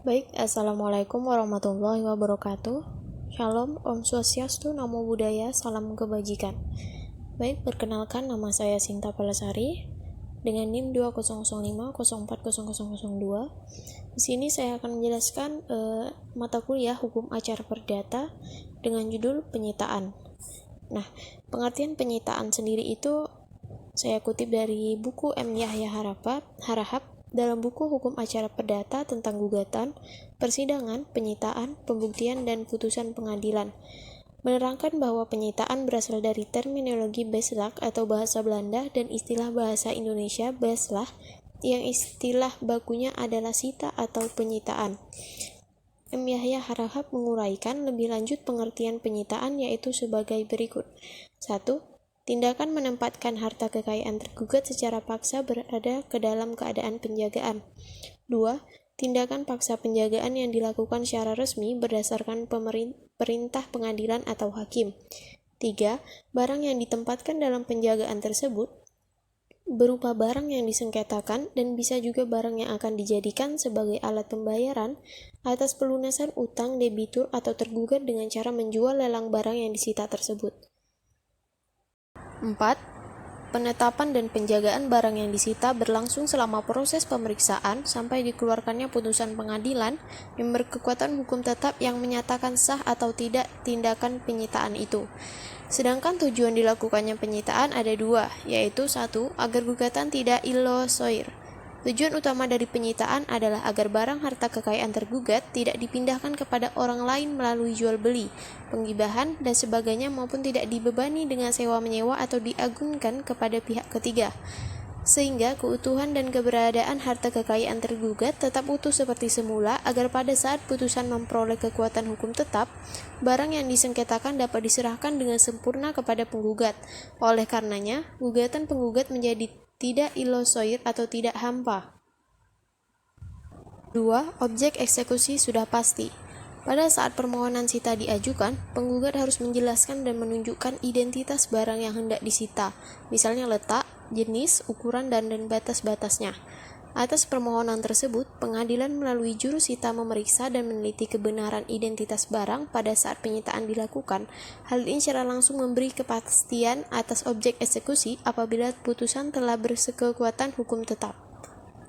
Baik, Assalamualaikum warahmatullahi wabarakatuh. Shalom, Om Swastiastu, Namo Buddhaya, Salam Kebajikan. Baik, perkenalkan nama saya Sinta Palasari dengan NIM 2005040002. Di sini saya akan menjelaskan mata kuliah Hukum Acara Perdata dengan judul penyitaan. Nah, pengertian penyitaan sendiri itu saya kutip dari buku M. Yahya Harahap dalam buku Hukum Acara Perdata tentang gugatan, persidangan, penyitaan, pembuktian, dan putusan pengadilan. Menerangkan bahwa penyitaan berasal dari terminologi beslag atau bahasa Belanda dan istilah bahasa Indonesia beslag yang istilah bakunya adalah sita atau penyitaan. M. Yahya Harahap menguraikan lebih lanjut pengertian penyitaan yaitu sebagai berikut. 1. Tindakan menempatkan harta kekayaan tergugat secara paksa berada ke dalam keadaan penjagaan. 2. Tindakan paksa penjagaan yang dilakukan secara resmi berdasarkan perintah pengadilan atau hakim. 3. Barang yang ditempatkan dalam penjagaan tersebut berupa barang yang disengketakan dan bisa juga barang yang akan dijadikan sebagai alat pembayaran atas pelunasan utang debitur atau tergugat dengan cara menjual lelang barang yang disita tersebut. 4. Penetapan dan penjagaan barang yang disita berlangsung selama proses pemeriksaan sampai dikeluarkannya putusan pengadilan yang berkekuatan hukum tetap yang menyatakan sah atau tidak tindakan penyitaan itu. Sedangkan tujuan dilakukannya penyitaan ada dua, yaitu 1. Agar gugatan tidak illosoir. Tujuan utama dari penyitaan adalah agar barang harta kekayaan tergugat tidak dipindahkan kepada orang lain melalui jual beli, penggibahan, dan sebagainya maupun tidak dibebani dengan sewa-menyewa atau diagunkan kepada pihak ketiga. Sehingga keutuhan dan keberadaan harta kekayaan tergugat tetap utuh seperti semula agar pada saat putusan memperoleh kekuatan hukum tetap, barang yang disengketakan dapat diserahkan dengan sempurna kepada penggugat. Oleh karenanya, gugatan penggugat menjadi tidak illosoir atau tidak hampa. 2. Objek eksekusi sudah pasti. Pada saat permohonan sita diajukan, penggugat harus menjelaskan dan menunjukkan identitas barang yang hendak disita, misalnya letak, jenis, ukuran, dan batas-batasnya. Atas permohonan tersebut, pengadilan melalui juru sita memeriksa dan meneliti kebenaran identitas barang pada saat penyitaan dilakukan. Hal ini secara langsung memberi kepastian atas objek eksekusi apabila putusan telah berkekuatan hukum tetap.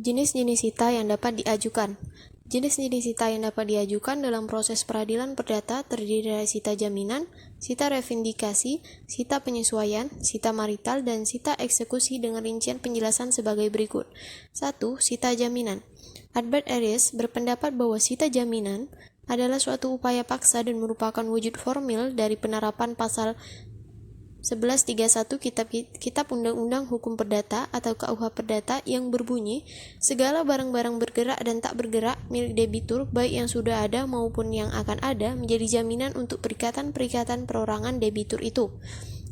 Jenis-jenis sita yang dapat diajukan. Jenis-jenis sita yang dapat diajukan dalam proses peradilan perdata terdiri dari sita jaminan, sita revindikasi, sita penyesuaian, sita marital, dan sita eksekusi dengan rincian penjelasan sebagai berikut. 1. Sita jaminan. Albert Aries berpendapat bahwa sita jaminan adalah suatu upaya paksa dan merupakan wujud formil dari penerapan pasal 1131 Kitab Undang-Undang Hukum Perdata atau KUH Perdata yang berbunyi, segala barang-barang bergerak dan tak bergerak milik debitur baik yang sudah ada maupun yang akan ada menjadi jaminan untuk perikatan-perikatan perorangan debitur itu.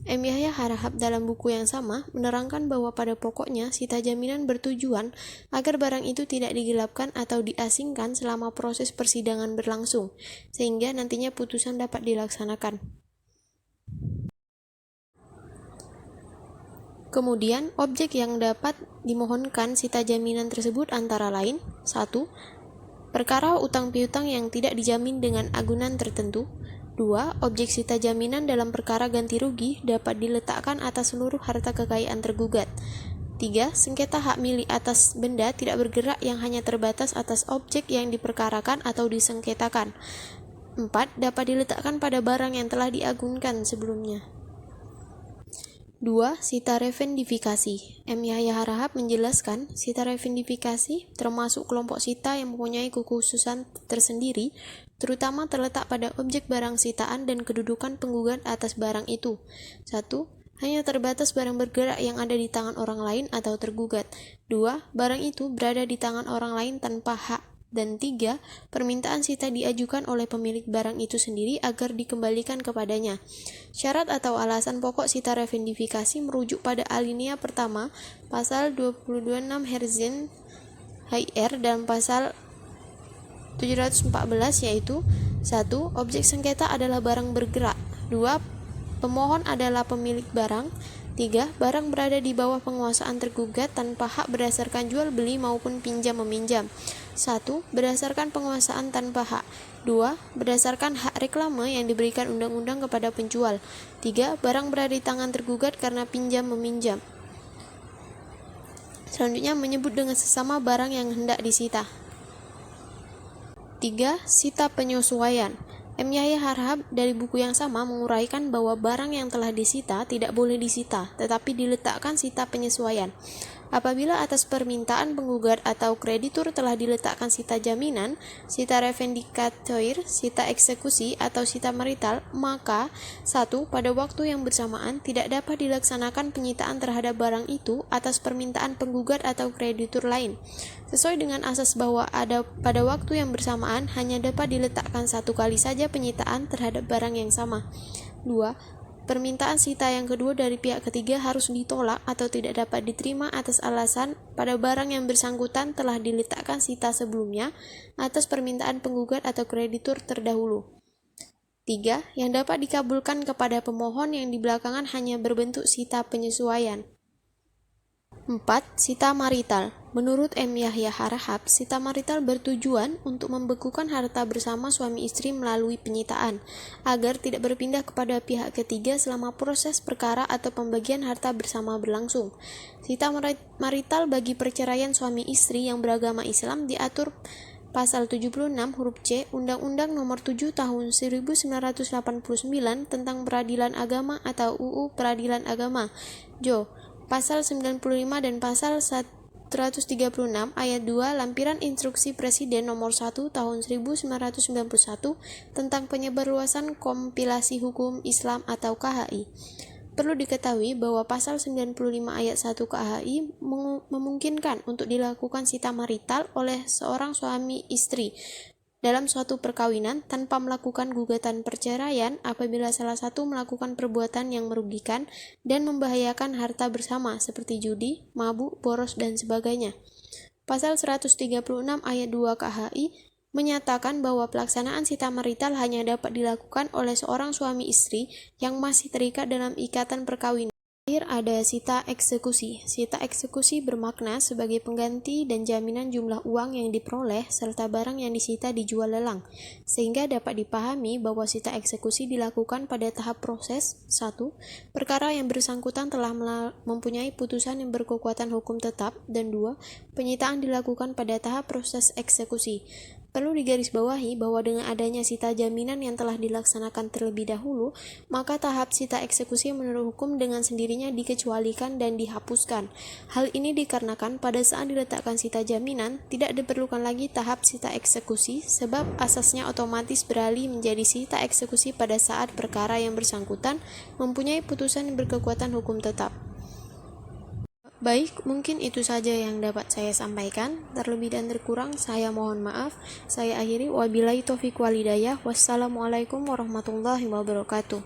M. Yahya Harahap dalam buku yang sama menerangkan bahwa pada pokoknya sita jaminan bertujuan agar barang itu tidak digelapkan atau diasingkan selama proses persidangan berlangsung, sehingga nantinya putusan dapat dilaksanakan. Kemudian, objek yang dapat dimohonkan sita jaminan tersebut antara lain 1. Perkara utang piutang yang tidak dijamin dengan agunan tertentu. 2. Objek sita jaminan dalam perkara ganti rugi dapat diletakkan atas seluruh harta kekayaan tergugat. 3. Sengketa hak milik atas benda tidak bergerak yang hanya terbatas atas objek yang diperkarakan atau disengketakan. 4. Dapat diletakkan pada barang yang telah diagunkan sebelumnya. 2. Sita revendifikasi. M. Yahya Harahap menjelaskan, sita revendifikasi termasuk kelompok sita yang mempunyai kekhususan tersendiri, terutama terletak pada objek barang sitaan dan kedudukan penggugat atas barang itu. 1. Hanya terbatas barang bergerak yang ada di tangan orang lain atau tergugat. 2. Barang itu berada di tangan orang lain tanpa hak. Dan 3. Permintaan sita diajukan oleh pemilik barang itu sendiri agar dikembalikan kepadanya. Syarat atau alasan pokok sita revendifikasi merujuk pada alinea pertama pasal 226 Herzen HR dan pasal 714 yaitu 1. Objek sengketa adalah barang bergerak. 2. Pemohon adalah pemilik barang. 3. Barang berada di bawah penguasaan tergugat tanpa hak berdasarkan jual beli maupun pinjam meminjam. 1. Berdasarkan penguasaan tanpa hak. 2. Berdasarkan hak reklame yang diberikan undang-undang kepada penjual. 3. Barang berada di tangan tergugat karena pinjam meminjam. Selanjutnya menyebut dengan sesama barang yang hendak disita. 3. Sita penyesuaian. M. Yahya Harhab dari buku yang sama menguraikan bahwa barang yang telah disita tidak boleh disita, tetapi diletakkan sita penyesuaian. Apabila atas permintaan penggugat atau kreditur telah diletakkan sita jaminan, sita revendicatoir, sita eksekusi, atau sita marital, maka 1. Pada waktu yang bersamaan tidak dapat dilaksanakan penyitaan terhadap barang itu atas permintaan penggugat atau kreditur lain. Sesuai dengan asas bahwa pada waktu yang bersamaan hanya dapat diletakkan satu kali saja penyitaan terhadap barang yang sama. 2. Permintaan sita yang kedua dari pihak ketiga harus ditolak atau tidak dapat diterima atas alasan pada barang yang bersangkutan telah diletakkan sita sebelumnya atas permintaan penggugat atau kreditur terdahulu. 3. Yang dapat dikabulkan kepada pemohon yang di belakangan hanya berbentuk sita penyesuaian. 4. Sita marital. Menurut M. Yahya Harhab, sita marital bertujuan untuk membekukan harta bersama suami istri melalui penyitaan, agar tidak berpindah kepada pihak ketiga selama proses perkara atau pembagian harta bersama berlangsung. Sita marital bagi perceraian suami istri yang beragama Islam diatur Pasal 76 huruf C Undang-Undang Nomor 7 Tahun 1989 tentang Peradilan Agama atau UU Peradilan Agama, Jo. Pasal 95 dan Pasal 136 ayat 2 Lampiran Instruksi Presiden Nomor 1 Tahun 1991 tentang penyebarluasan kompilasi hukum Islam atau KHI. Perlu diketahui bahwa Pasal 95 ayat 1 KHI memungkinkan untuk dilakukan sita marital oleh seorang suami istri dalam suatu perkawinan tanpa melakukan gugatan perceraian apabila salah satu melakukan perbuatan yang merugikan dan membahayakan harta bersama seperti judi, mabuk, boros, dan sebagainya. Pasal 136 ayat 2 KHI menyatakan bahwa pelaksanaan sita marital hanya dapat dilakukan oleh seorang suami istri yang masih terikat dalam ikatan perkawinan. Terakhir ada sita eksekusi. Sita eksekusi bermakna sebagai pengganti dan jaminan jumlah uang yang diperoleh serta barang yang disita dijual lelang, sehingga dapat dipahami bahwa sita eksekusi dilakukan pada tahap proses 1. Perkara yang bersangkutan telah mempunyai putusan yang berkekuatan hukum tetap, dan 2. Penyitaan dilakukan pada tahap proses eksekusi. Perlu digarisbawahi bahwa dengan adanya sita jaminan yang telah dilaksanakan terlebih dahulu, maka tahap sita eksekusi menurut hukum dengan sendirinya dikecualikan dan dihapuskan. Hal ini dikarenakan pada saat diletakkan sita jaminan, tidak diperlukan lagi tahap sita eksekusi, sebab asasnya otomatis beralih menjadi sita eksekusi pada saat perkara yang bersangkutan mempunyai putusan yang berkekuatan hukum tetap. Baik, mungkin itu saja yang dapat saya sampaikan. Terlebih dan terkurang, saya mohon maaf. Saya akhiri, wabillahi taufiq walhidayah. Wassalamualaikum warahmatullahi wabarakatuh.